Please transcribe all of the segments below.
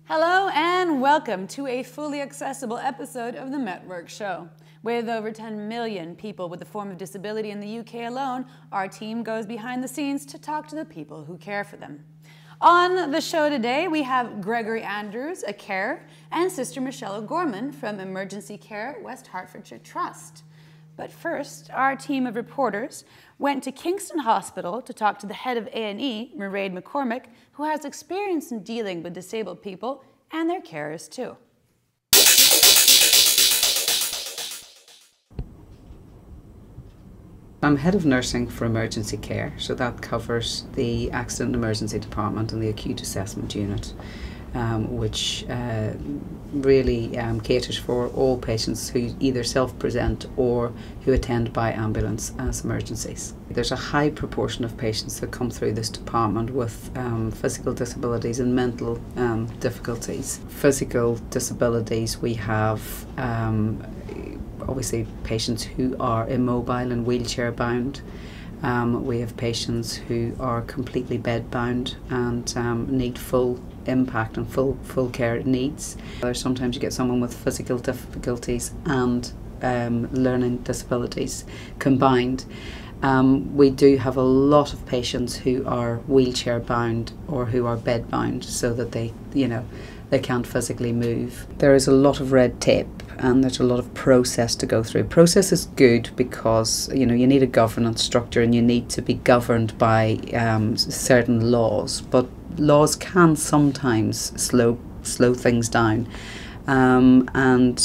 Hello and welcome to a fully accessible episode of the MetWorks Show. With over 10 million people with a form of disability in the UK alone, our team goes behind the scenes to talk to the people who care for them. On the show today, we have Gregory Andrews, a carer, and Sister Michelle O'Gorman from Emergency Care West Hertfordshire Trust. But first, our team of reporters went to Kingston Hospital to talk to the head of A&E, Mairead McCormick, who has experience in dealing with disabled people and their carers too. I'm head of nursing for emergency care, so that covers the accident and emergency department and the acute assessment unit, which really caters for all patients who either self-present or who attend by ambulance as emergencies. There's a high proportion of patients that come through this department with physical disabilities and mental difficulties. Physical disabilities, we have obviously patients who are immobile and wheelchair bound. We have patients who are completely bed bound and need full impact and full care needs. Sometimes you get someone with physical difficulties and learning disabilities combined. We do have a lot of patients who are wheelchair bound or who are bed bound, so that they can't physically move. There is a lot of red tape and there's a lot of process to go through. Process is good because you need a governance structure and you need to be governed by certain laws, but laws can sometimes slow things down, and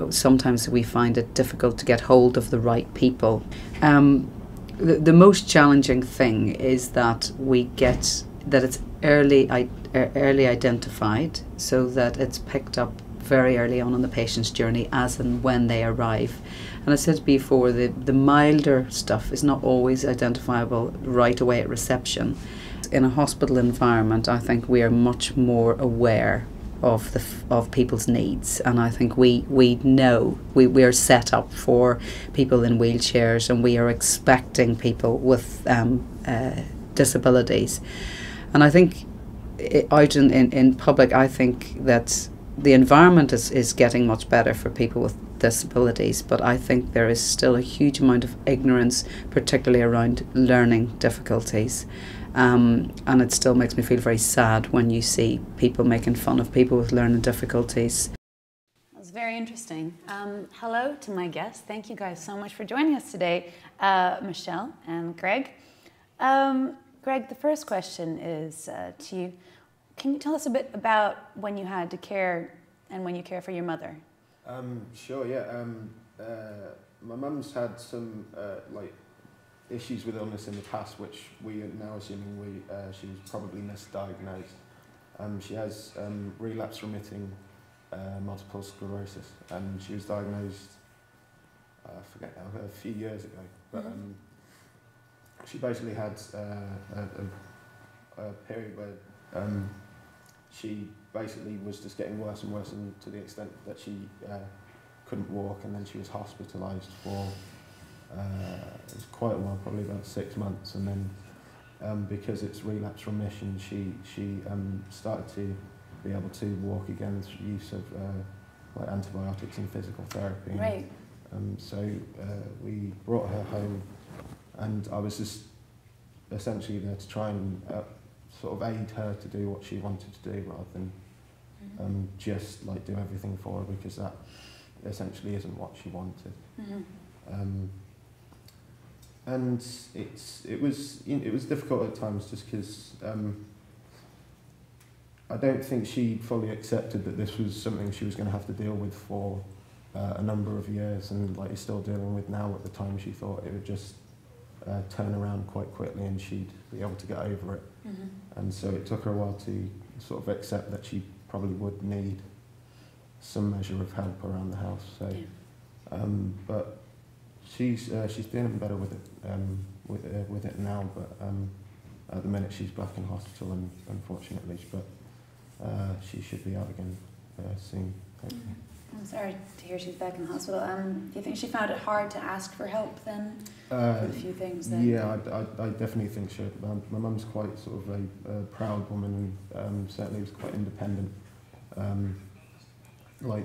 sometimes we find it difficult to get hold of the right people. The most challenging thing is that it's early identified, so that it's picked up very early on in the patient's journey as and when they arrive. And I said before, the milder stuff is not always identifiable right away at reception. In a hospital environment, I think we are much more aware of people's needs, and I think we know we are set up for people in wheelchairs, and we are expecting people with disabilities. And I think out in public, I think that the environment is getting much better for people with disabilities, but I think there is still a huge amount of ignorance, particularly around learning difficulties. And it still makes me feel very sad when you see people making fun of people with learning difficulties. That's very interesting. Hello to my guests. Thank you guys so much for joining us today, Michelle and Greg. Greg, the first question is to you. Can you tell us a bit about when you had to care and when you care for your mother? Sure, yeah. My mum's had some issues with illness in the past, which we are now assuming she was probably misdiagnosed. She has relapse-remitting multiple sclerosis, and she was diagnosed, I forget now, a few years ago. But she basically had a period where she basically was just getting worse and worse, and to the extent that she couldn't walk, and then she was hospitalised for it was quite a while, probably about 6 months, and then because it's relapse remission, she started to be able to walk again through use of antibiotics and physical therapy. Right. So we brought her home, and I was just essentially there to try and sort of aid her to do what she wanted to do, rather than just do everything for her, because that essentially isn't what she wanted. And it was difficult at times, just because I don't think she fully accepted that this was something she was going to have to deal with for a number of years, and is still dealing with now. At the time, she thought it would just turn around quite quickly and she'd be able to get over it. And so it took her a while to sort of accept that she probably would need some measure of help around the house. So, but she's doing better with it now. But at the minute she's back in hospital, and unfortunately, but she should be out again soon, hopefully. I'm sorry to hear she's back in hospital. Do you think she found it hard to ask for help then? For a few things that... Yeah, I definitely think so. My mum's quite sort of a proud woman, and certainly was quite independent. My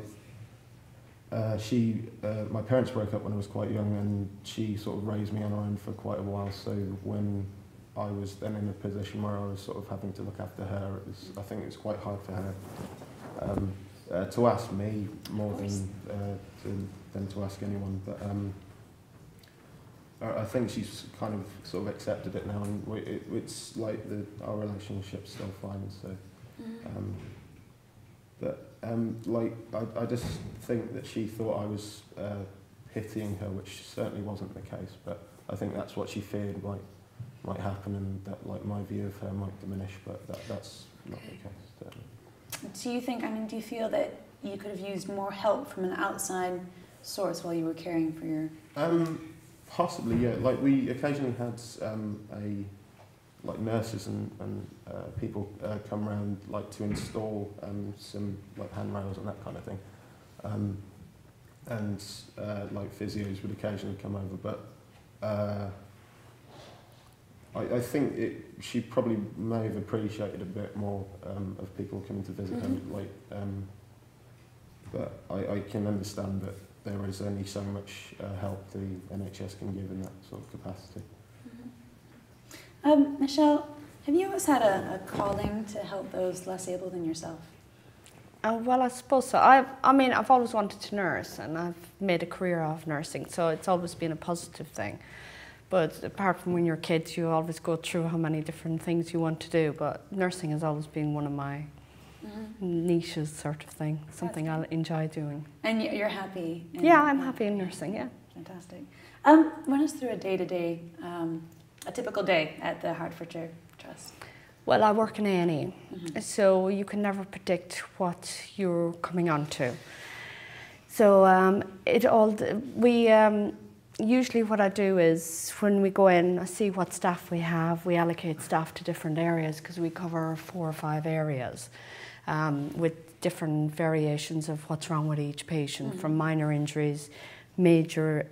parents broke up when I was quite young, and she sort of raised me on her own for quite a while. So when I was then in a position where I was sort of having to look after her, I think it was quite hard for her to ask me more than to ask anyone. But I think she's kind of sort of accepted it now, and it's like our relationship's still fine. So. I just think that she thought I was pitying her, which certainly wasn't the case. But I think that's what she feared might happen, and that my view of her might diminish. But that's not the case. Certainly. Do you think? Do you feel that you could have used more help from an outside source while you were caring for your? Possibly, yeah. We occasionally had nurses and people come around to install some handrails and that kind of thing, and physios would occasionally come over, but I think she probably may have appreciated a bit more of people coming to visit her, but I can understand that there is only so much help the NHS can give in that sort of capacity. Michelle, have you always had a calling to help those less able than yourself? Well, I suppose so. I've always wanted to nurse, and I've made a career of nursing, so it's always been a positive thing. But apart from when you're kids, you always go through how many different things you want to do, but nursing has always been one of my niches, sort of thing, something I enjoy doing. And you're happy? Yeah, I'm happy in nursing, yeah. Fantastic. Run us through a day-to-day, a typical day at the Hertfordshire Trust. Well, I work in A&E, so you can never predict what you're coming onto. So usually what I do is when we go in, I see what staff we have. We allocate staff to different areas because we cover 4 or 5 areas with different variations of what's wrong with each patient, from minor injuries, major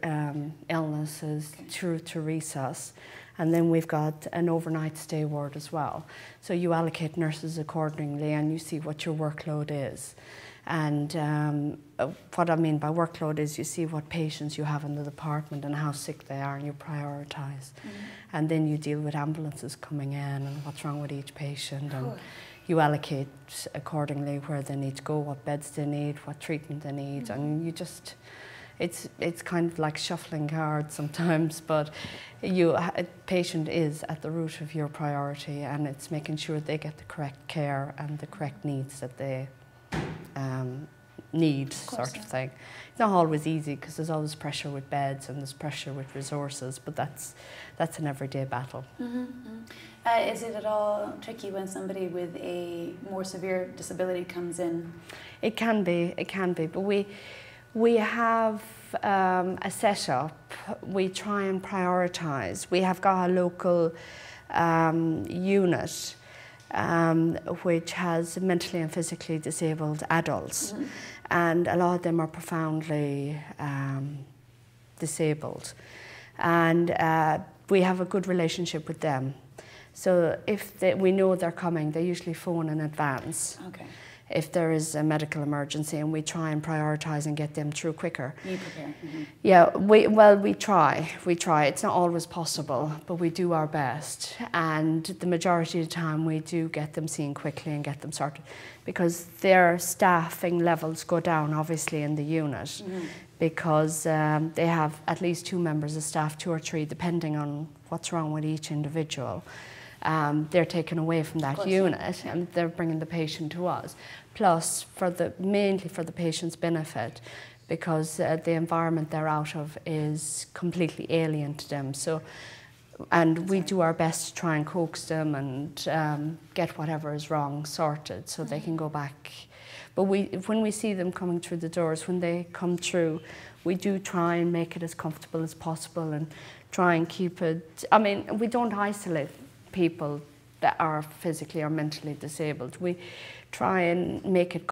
illnesses, through to resus. And then we've got an overnight stay ward as well. So you allocate nurses accordingly, and you see what your workload is. And what I mean by workload is you see what patients you have in the department and how sick they are, and you prioritise. And then you deal with ambulances coming in and what's wrong with each patient. And you allocate accordingly where they need to go, what beds they need, what treatment they need. And you just... It's kind of like shuffling cards sometimes, but a patient is at the root of your priority, and it's making sure they get the correct care and the correct needs that they need, sort of thing. It's not always easy because there's always pressure with beds and there's pressure with resources, but that's an everyday battle. Is it at all tricky when somebody with a more severe disability comes in? It can be, but we have a setup. We try and prioritise. We have got a local unit which has mentally and physically disabled adults, and a lot of them are profoundly disabled, and we have a good relationship with them. So if we know they're coming, they usually phone in advance. If there is a medical emergency, and we try and prioritise and get them through quicker. You prepare? Yeah, we try. It's not always possible, but we do our best. And the majority of the time we do get them seen quickly and get them sorted, because their staffing levels go down, obviously, in the unit, because they have at least 2 members of staff, 2 or 3, depending on what's wrong with each individual. They're taken away from that unit, and they're bringing the patient to us. Plus, mainly for the patient's benefit, because the environment they're out of is completely alien to them. So, and we do our best to try and coax them and get whatever is wrong sorted, so they can go back. But when we see them coming through the doors, when they come through, we do try and make it as comfortable as possible and try and keep it. I mean, we don't isolate people that are physically or mentally disabled. We try and make it